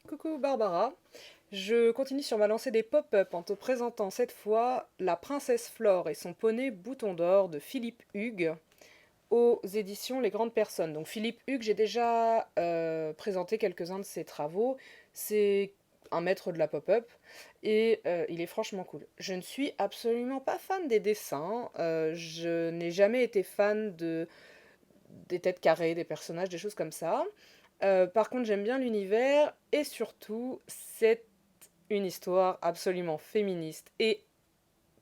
Coucou Barbara, je continue sur ma lancée des pop-up en te présentant cette fois La Princesse Flore et son poney Bouton d'Or de Philippe Hugues aux éditions Les Grandes Personnes. Donc Philippe Hugues, j'ai déjà présenté quelques-uns de ses travaux, c'est un maître de la pop-up et il est franchement cool. Je ne suis absolument pas fan des dessins, je n'ai jamais été fan des têtes carrées, des personnages, des choses comme ça. Par contre, j'aime bien l'univers et surtout, c'est une histoire absolument féministe et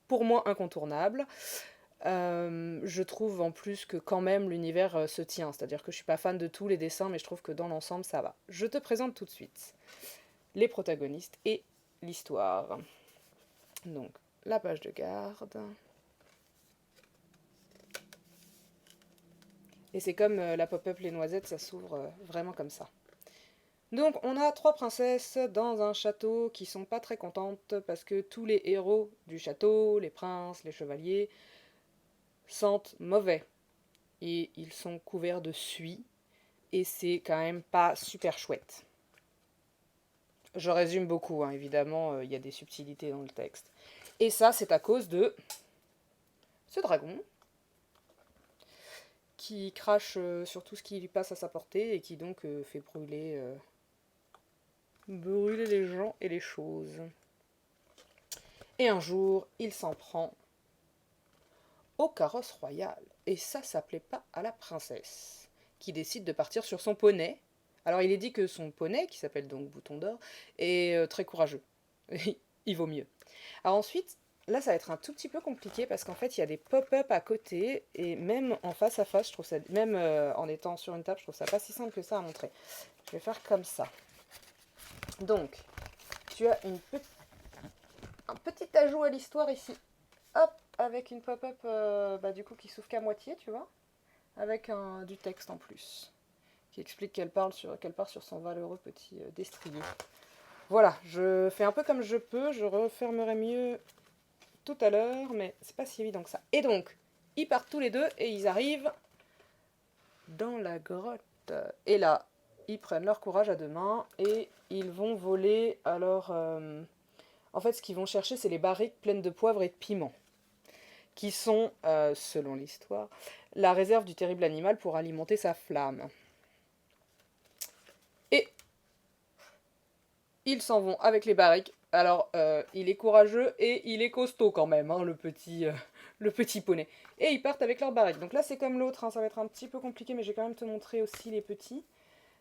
pour moi incontournable. Je trouve en plus que quand même l'univers se tient, c'est-à-dire que je suis pas fan de tous les dessins, mais je trouve que dans l'ensemble ça va. Je te présente tout de suite les protagonistes et l'histoire. Donc, la page de garde. Et c'est comme la pop-up Les Noisettes, ça s'ouvre vraiment comme ça. Donc on a trois princesses dans un château qui sont pas très contentes parce que tous les héros du château, les princes, les chevaliers, sentent mauvais. Et ils sont couverts de suie et c'est quand même pas super chouette. Je résume beaucoup, hein, évidemment, il y a des subtilités dans le texte. Et ça, c'est à cause de ce dragon qui crache sur tout ce qui lui passe à sa portée et qui donc fait brûler les gens et les choses. Et un jour, il s'en prend au carrosse royal. Et ça plaît pas à la princesse, qui décide de partir sur son poney. Alors il est dit que son poney, qui s'appelle donc Bouton d'Or, est très courageux. Il vaut mieux. Alors ensuite, là ça va être un tout petit peu compliqué parce qu'en fait il y a des pop-up à côté et même en face à face, je trouve ça, même en étant sur une table, je trouve ça pas si simple que ça à montrer. Je vais faire comme ça. Donc, tu as un petit ajout à l'histoire ici. Hop, avec une pop-up du coup qui s'ouvre qu'à moitié, tu vois, avec du texte en plus, qui explique qu'elle part sur son valeureux petit destrier. Voilà, je fais un peu comme je peux, je refermerai mieux tout à l'heure, mais c'est pas si évident que ça. Et donc, ils partent tous les deux et ils arrivent dans la grotte. Et là, ils prennent leur courage à deux mains et ils vont voler. Alors, en fait, ce qu'ils vont chercher, c'est les barriques pleines de poivre et de piment, qui sont, selon l'histoire, la réserve du terrible animal pour alimenter sa flamme. Et ils s'en vont avec les barriques. Alors, il est courageux et il est costaud quand même, hein, le petit poney. Et ils partent avec leurs barriques. Donc là, c'est comme l'autre, hein, ça va être un petit peu compliqué, mais j'ai quand même te montrer aussi les petits.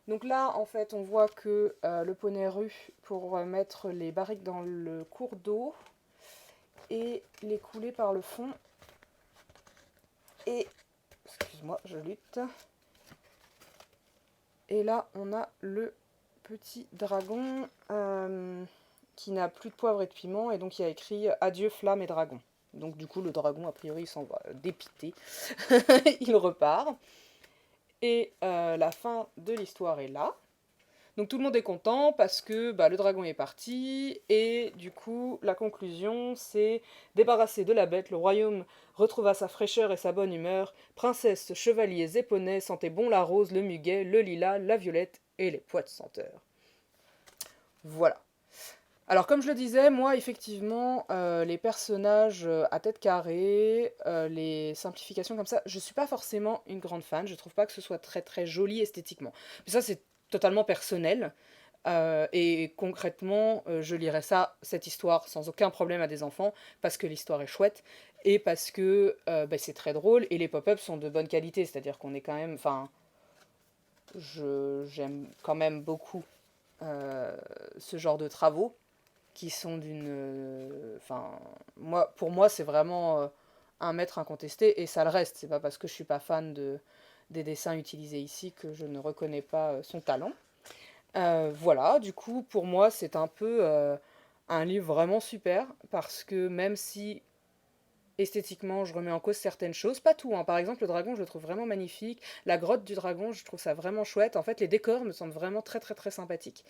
Donc là, en fait, on voit que le poney rue pour mettre les barriques dans le cours d'eau et les couler par le fond. Et, excuse-moi, je lutte. Et là, on a le petit dragon qui n'a plus de poivre et de piment, et donc il y a écrit Adieu flamme et dragon. Donc du coup, le dragon, a priori, il s'en va dépité. Il repart. Et la fin de l'histoire est là. Donc tout le monde est content parce que le dragon est parti, et du coup, la conclusion, c'est débarrassé de la bête, le royaume retrouva sa fraîcheur et sa bonne humeur. Princesses, chevaliers et poneys sentaient bon la rose, le muguet, le lilas, la violette et les pois de senteur. Voilà. Alors comme je le disais, moi effectivement, les personnages à tête carrée, les simplifications comme ça, je suis pas forcément une grande fan, je trouve pas que ce soit très très joli esthétiquement. Mais ça c'est totalement personnel, et concrètement, je lirais cette histoire sans aucun problème à des enfants, parce que l'histoire est chouette, et parce que c'est très drôle, et les pop-ups sont de bonne qualité, c'est-à-dire qu'on est quand même, enfin, j'aime quand même beaucoup ce genre de travaux qui sont enfin, pour moi, c'est vraiment un maître incontesté, et ça le reste. C'est pas parce que je suis pas fan des dessins utilisés ici que je ne reconnais pas son talent. Voilà, du coup, pour moi, c'est un peu un livre vraiment super, parce que même si esthétiquement, je remets en cause certaines choses, pas tout, hein. Par exemple, le dragon, je le trouve vraiment magnifique. La grotte du dragon, je trouve ça vraiment chouette. En fait, les décors me semblent vraiment très très très sympathiques.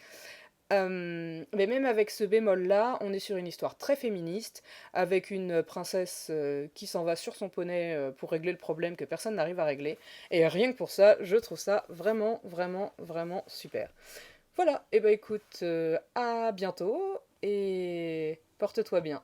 Mais même avec ce bémol-là, on est sur une histoire très féministe, avec une princesse qui s'en va sur son poney pour régler le problème que personne n'arrive à régler. Et rien que pour ça, je trouve ça vraiment, vraiment, vraiment super. Voilà, et bah écoute, à bientôt et porte-toi bien.